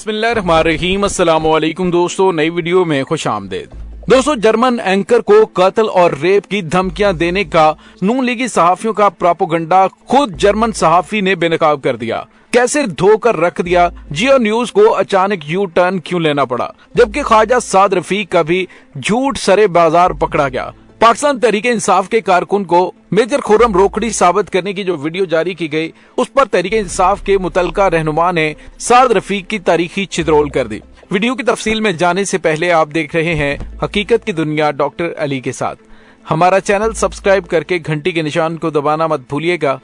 बिस्मिल्लाहिर्रहमानिर्रहीम। अस्सलाम वालेकुम दोस्तों, नई वीडियो में खुश आमदेद। दोस्तों, जर्मन एंकर को कत्ल और रेप की धमकियां देने का नून लीगी सहाफियों का प्रोपेगेंडा खुद जर्मन सहाफी ने बेनकाब कर दिया। कैसे धोकर रख दिया। जियो न्यूज को अचानक यू टर्न क्यों लेना पड़ा, जबकि ख्वाजा साद रफीक का भी झूठ सरे बाजार पकड़ा गया। पाकिस्तान तहरीक इंसाफ के कारकुन को मेजर खुर्रम रोकड़ी साबित करने की जो वीडियो जारी की गई, उस पर तहरीक इंसाफ के मुतलका रहनुमा ने साद रफीक की तारीखी छिद्रोल कर दी। वीडियो की तफसील में जाने से पहले आप देख रहे हैं हकीकत की दुनिया डॉक्टर अली के साथ। हमारा चैनल सब्सक्राइब करके घंटी के निशान को दबाना मत भूलिएगा।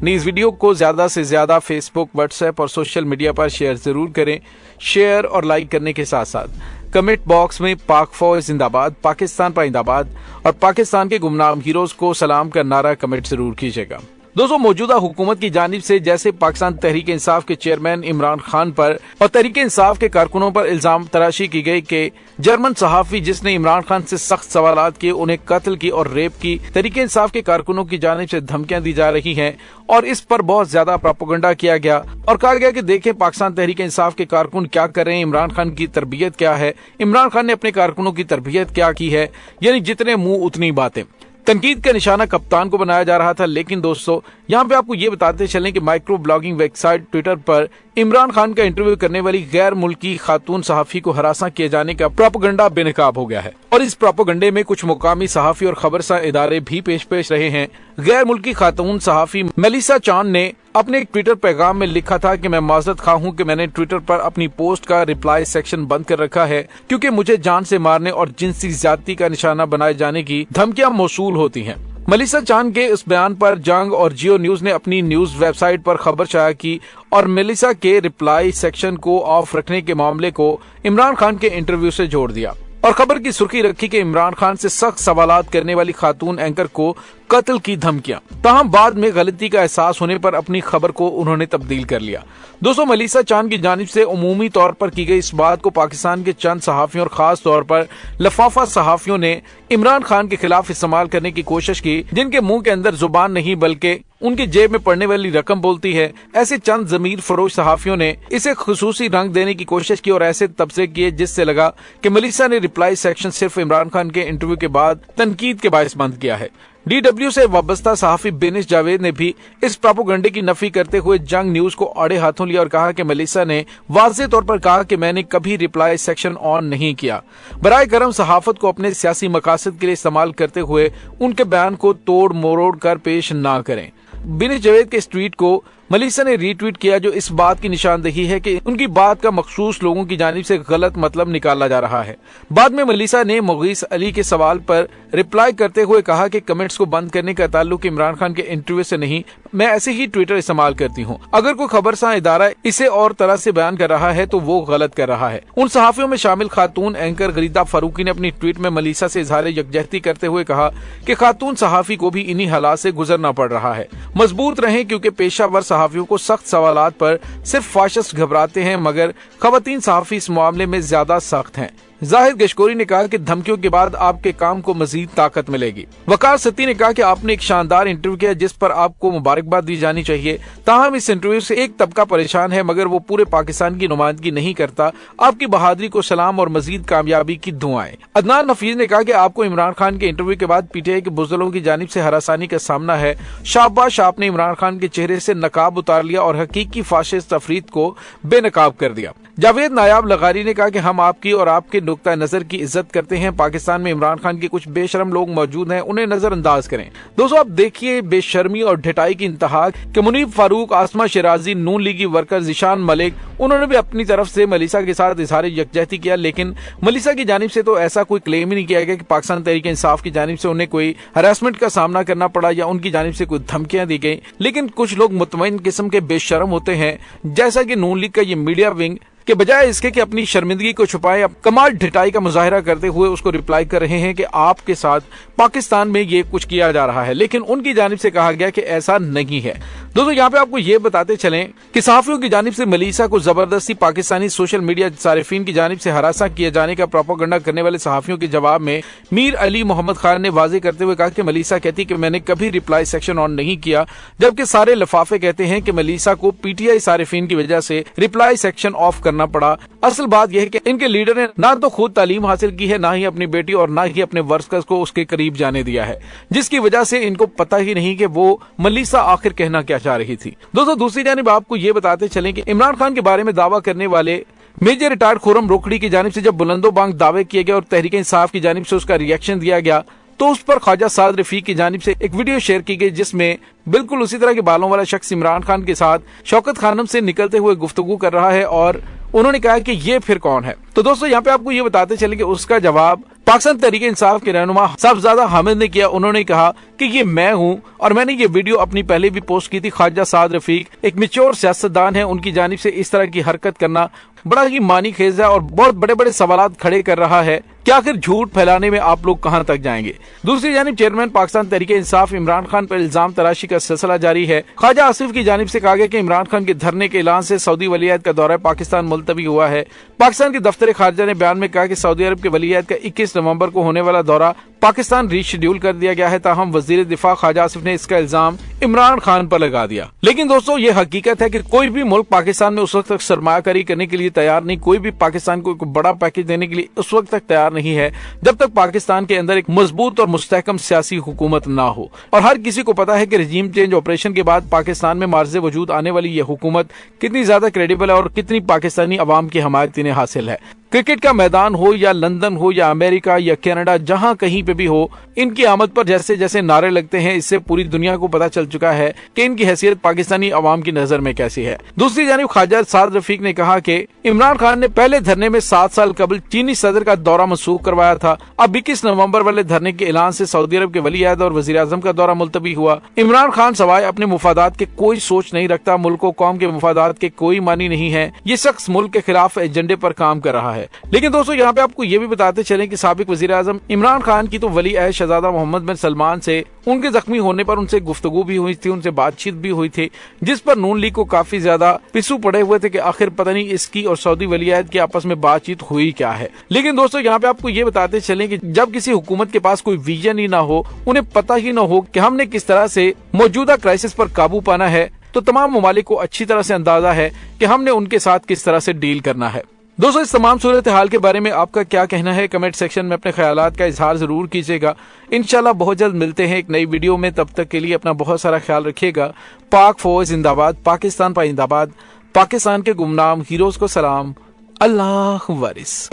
इस वीडियो को ज्यादा से ज्यादा फेसबुक, व्हाट्सएप और सोशल मीडिया पर शेयर जरूर करें। शेयर और लाइक करने के साथ साथ कमेंट बॉक्स में पाक फौज जिंदाबाद, पाकिस्तान पाइंदाबाद और पाकिस्तान के गुमनाम हीरोज को सलाम का नारा कमेंट जरूर कीजिएगा। दोस्तों, मौजूदा हुकूमत की जानिब से जैसे पाकिस्तान तहरीक इंसाफ के चेयरमैन इमरान खान पर और तहरीक इंसाफ के कारकुनों पर इल्जाम तराशी की गई कि जर्मन सहाफी जिसने इमरान खान से सख्त सवालात किए, उन्हें कत्ल की और रेप की तहरीक इंसाफ के कारकुनों की जानिब से धमकियां दी जा रही हैं और इस पर बहुत ज्यादा प्रोपेगेंडा किया गया और कहा गया कि देखें पाकिस्तान तहरीक इंसाफ के कारकुन क्या कर रहे हैं, इमरान खान की तरबियत क्या है, इमरान खान ने अपने कारकुनों की तरबियत क्या की है। यानी जितने मुंह उतनी बातें। तनकीद का निशाना कप्तान को बनाया जा रहा था। लेकिन दोस्तों, यहाँ पे आपको ये बताते चलें कि माइक्रो ब्लॉगिंग वेबसाइट ट्विटर पर इमरान खान का इंटरव्यू करने वाली गैर मुल्की खातून सहाफी को हरासा किए जाने का प्रोपेगेंडा बेनकाब हो गया है और इस प्रोपेगेंडे में कुछ मुकामी सहाफी और खबरसां इदारे भी पेश रहे हैं। गैर मुल्की खातून सहाफी मेलिसा चान ने अपने एक ट्विटर पैगाम में लिखा था कि मैं माजरत खा हूं कि मैंने ट्विटर पर अपनी पोस्ट का रिप्लाई सेक्शन बंद कर रखा है क्योंकि मुझे जान से मारने और जिनसी ज्यादती का निशाना बनाए जाने की धमकियां मौसूल होती हैं। मेलिसा चान के इस बयान पर जंग और जियो न्यूज ने अपनी न्यूज वेबसाइट पर खबर शाया की और मेलिसा के रिप्लाई सेक्शन को ऑफ रखने के मामले को इमरान खान के इंटरव्यू से जोड़ दिया और खबर की सुर्खी रखी कि इमरान खान से सख्त सवालात करने वाली खातून एंकर को कत्ल की धमकियां। ताहम बाद में गलती का एहसास होने पर अपनी खबर को उन्होंने तब्दील कर लिया। दोस्तों, मेलिसा चान की जानिब से उमूमी तौर पर की गई इस बात को पाकिस्तान के चंद सहाफियों और खास तौर पर लफाफा सहाफियों ने इमरान खान के खिलाफ इस्तेमाल करने की कोशिश की, जिनके मुंह के अंदर जुबान नहीं बल्कि उनकी जेब में पड़ने वाली रकम बोलती है। ऐसे चंद जमीर फरोश सहाफियों ने इसे खुसूसी रंग देने की कोशिश की और ऐसे तबसे किए जिससे लगा कि मेलिसा ने रिप्लाई सेक्शन सिर्फ इमरान खान के इंटरव्यू के बाद तनकीद के बायस बंद किया है। DW से वाबस्ता सहाफी बेनिश जावेद ने भी इस प्रोपेगेंडे की नफी करते हुए जंग न्यूज को आड़े हाथों लिया और कहा कि मेलिसा ने वाज़ेह तौर पर कहा कि मैंने कभी रिप्लाई सेक्शन ऑन नहीं किया। बराए करम सहाफत को अपने सियासी मकासद के लिए इस्तेमाल करते हुए उनके बयान को तोड़ मरोड़ कर पेश न करें। बेनिश जावेद के इस ट्वीट को मेलिसा ने रीट्वीट किया, जो इस बात की निशानदेही है कि उनकी बात का मखसूस लोगों की जानिब से गलत मतलब निकाला जा रहा है। बाद में मेलिसा ने मुगीस अली के सवाल पर रिप्लाई करते हुए कहा कि कमेंट्स को बंद करने का ताल्लुक इमरान खान के इंटरव्यू से नहीं, मैं ऐसे ही ट्विटर इस्तेमाल करती हूँ। अगर कोई खबरसां इदारा इसे और तरह से बयान कर रहा है तो वो गलत कर रहा है। उन सहाफियों में शामिल खातून एंकर गरीदा फारूकी ने अपनी ट्वीट में मेलिसा से इजहार यकजहती करते हुए कहा कि खातून सहाफी को भी इन्हीं हालात से गुजरना पड़ रहा है। मजबूत रहें क्योंकि पेशावर सहाफियों को सख्त सवालात पर सिर्फ फाशिस्ट घबराते हैं, मगर खवातीन सहाफी इस मामले में ज्यादा सख्त हैं। जाहिद गशकोरी ने कहा कि धमकियों के बाद आपके काम को मजीद ताकत मिलेगी। वकार सत्ती ने कहा कि आपने एक शानदार इंटरव्यू किया जिस पर आपको मुबारकबाद दी जानी चाहिए। ताहम इस इंटरव्यू से एक तबका परेशान है मगर वो पूरे पाकिस्तान की नुमाइंदगी नहीं करता। आपकी बहादुरी को सलाम और मजीद कामयाबी की दुआएं। अदनान नफीज ने कहा कि आपको इमरान खान के इंटरव्यू के बाद PTI के बुज़दिलों की जानिब से हरासानी का सामना है। शाबाश, आपने इमरान खान के चेहरे से नकाब उतार लिया और हकीकी फाशिस्ट तफरीद को बेनकाब कर दिया। जावेद नायाब लगारी ने कहा कि हम आपकी और आपके नुक्ता नजर की इज्जत करते हैं। पाकिस्तान में इमरान खान के कुछ बेशरम लोग मौजूद हैं, उन्हें नजरअंदाज करें। दोस्तों, आप देखिए बेशर्मी और ढिठाई की इंतहा कि मुनीब फारूक, आसमा शिराजी, नून लीगी वर्कर जिशान मलिक, उन्होंने भी अपनी तरफ से मेलिसा के साथ इजहार यकजहती किया। लेकिन मेलिसा की जानिब से तो ऐसा कोई क्लेम ही नहीं किया गया कि पाकिस्तान तहरीक इंसाफ की जानिब से उन्हें कोई हरासमेंट का सामना करना पड़ा या उनकी जानिब से कोई धमकियां दी गई। लेकिन कुछ लोग मुतमईन किस्म के बेशरम होते हैं, जैसा कि नून लीग का ये मीडिया विंग के बजाय इसके कि अपनी शर्मिंदगी को छुपाए कमाल ढिठाई का मुजाहिरा करते हुए उसको रिप्लाई कर रहे हैं कि आपके साथ पाकिस्तान में ये कुछ किया जा रहा है। लेकिन उनकी जानिब से कहा गया कि ऐसा नहीं है। दोस्तों, यहाँ पे आपको ये बताते चलें कि सहाफियों की जानिब से मेलिसा को जबरदस्ती पाकिस्तानी सोशल मीडिया सारिफीन की जानिब से हरासा किए जाने का प्रोपेगेंडा करने वाले सहाफियों के जवाब में मीर अली मोहम्मद खान ने वाजे करते हुए कहा कि मेलिसा कहती कि मैंने कभी रिप्लाई सेक्शन ऑन नहीं किया, जबकि सारे लफाफे कहते हैं कि मेलिसा को PTI सारिफीन की वजह से रिप्लाई सेक्शन ऑफ करना पड़ा। असल बात यह है कि इनके लीडर ने ना तो खुद तालीम हासिल की है, ना ही अपनी बेटी और ना ही अपने वर्कर्स को उसके करीब जाने दिया है, जिसकी वजह से इनको पता ही नहीं कि वो मलिसा आखिर कहना क्या चाह रही थी। दोस्तों दूसरी जानिब आपको ये बताते चलें कि इमरान खान के बारे में दावा करने वाले मेजर रिटायर्ड खुर्रम रोकड़ी की जानिब से जब बुलंदो बांग दावे किए गए और तहरीक इंसाफ की जानिब से उसका रिएक्शन दिया गया, तो उस पर ख्वाजा साद रफीक की जानिब से एक वीडियो शेयर की गई जिसमें बिल्कुल उसी तरह के बालों वाला शख्स इमरान खान के साथ शौकत खानम से निकलते हुए गुफ्तगू कर रहा है और उन्होंने कहा कि ये फिर कौन है। तो दोस्तों यहाँ पे आपको ये बताते चले कि उसका जवाब पाकिस्तान तहरीक इंसाफ के रहनुमा साहबजादा हामिद ने किया। उन्होंने कहा कि ये मैं हूं और मैंने ये वीडियो अपनी पहले भी पोस्ट की थी। ख्वाजा साद रफीक एक मैच्योर सियासतदान है, उनकी जानिब से इस तरह की हरकत करना बड़ा ही मानी खेज है और बहुत बड़े बड़े सवालात खड़े कर रहा है कि आखिर झूठ फैलाने में आप लोग कहां तक जाएंगे। दूसरी जानिब चेयरमैन पाकिस्तान तहरीक इंसाफ इमरान खान पर इल्जाम तराशी का सिलसिला जारी है। ख्वाजा आसिफ की जानिब से कहा गया कि इमरान खान के धरने के ऐलान से सऊदी वलीअहद का दौरा पाकिस्तान मुलतवी हुआ है। पाकिस्तान के दफ्तर खारजा ने बयान में कहा कि सऊदी अरब के वलीअहद का 21 नवंबर को होने वाला दौरा पाकिस्तान रीशेड्यूल कर दिया गया है। ताहम वजीर दिफा ख्वाजा आसिफ ने इसका इल्जाम इमरान खान पर लगा दिया। लेकिन दोस्तों ये हकीकत है कि कोई भी मुल्क पाकिस्तान में उस वक्त तक सरमायाकारी करने के लिए तैयार नहीं, कोई भी पाकिस्तान को एक बड़ा पैकेज देने के लिए उस वक्त तक तैयार नहीं है जब तक पाकिस्तान के अंदर एक मजबूत और मुस्तहकम सियासी हुकूमत ना हो। और हर किसी को पता है कि रजीम चेंज ऑपरेशन के बाद पाकिस्तान में मार्ज़े वजूद आने वाली यह हुकूमत कितनी ज्यादा क्रेडिबल है और कितनी पाकिस्तानी अवाम की हमायत इन्हें हासिल है। क्रिकेट का मैदान हो या लंदन हो या अमेरिका या कनाडा, जहां कहीं पे भी हो, इनकी आमद पर जैसे जैसे नारे लगते हैं, इससे पूरी दुनिया को पता चल चुका है कि इनकी हैसियत पाकिस्तानी अवाम की नजर में कैसी है। दूसरी जानिब ख्वाजा साद रफीक ने कहा कि इमरान खान ने पहले धरने में 7 साल कबल चीनी सदर का दौरा मनसूख करवाया था। अब 21 नवंबर वाले धरने के ऐलान से सऊदी अरब के वलीअहद और वजीर आजम का दौरा मुलतवी हुआ। इमरान खान सवाए अपने मुफादात के कोई सोच नहीं रखता, मुल्क व कौम के मुफादात के कोई मानी नहीं है। ये शख्स मुल्क के खिलाफ एजेंडे पर काम कर रहा है। लेकिन दोस्तों यहाँ पे आपको ये भी बताते चलें कि साबिक वजीर आजम इमरान खान की तो वली अहद शहजादा मोहम्मद बिन सलमान से उनके जख्मी होने पर उनसे गुफ्तगू भी हुई थी, उनसे बातचीत भी हुई थी, जिस पर नून लीग को काफी ज्यादा पिस्सू पड़े हुए थे कि आखिर पता नहीं इसकी और सऊदी वली अहद की आपस में बातचीत हुई क्या है। लेकिन दोस्तों यहाँ पे आपको ये बताते चलें कि जब किसी हुकूमत के पास कोई विजन ही ना हो, उन्हें पता ही ना हो कि हमने किस तरह से मौजूदा क्राइसिस पर काबू पाना है, तो तमाम ममालिक को अच्छी तरह से अंदाजा है कि हमने उनके साथ किस तरह से डील करना है। दोस्तों इस तमाम सूरत हाल के बारे में आपका क्या कहना है, कमेंट सेक्शन में अपने ख्यालात का इजहार जरूर कीजिएगा। इंशाल्लाह बहुत जल्द मिलते हैं एक नई वीडियो में, तब तक के लिए अपना बहुत सारा ख्याल रखिएगा। पाक फौज जिंदाबाद, पाकिस्तान पाइंदाबाद, पाकिस्तान के गुमनाम हीरोज को सलाम, अल्लाह वारिस।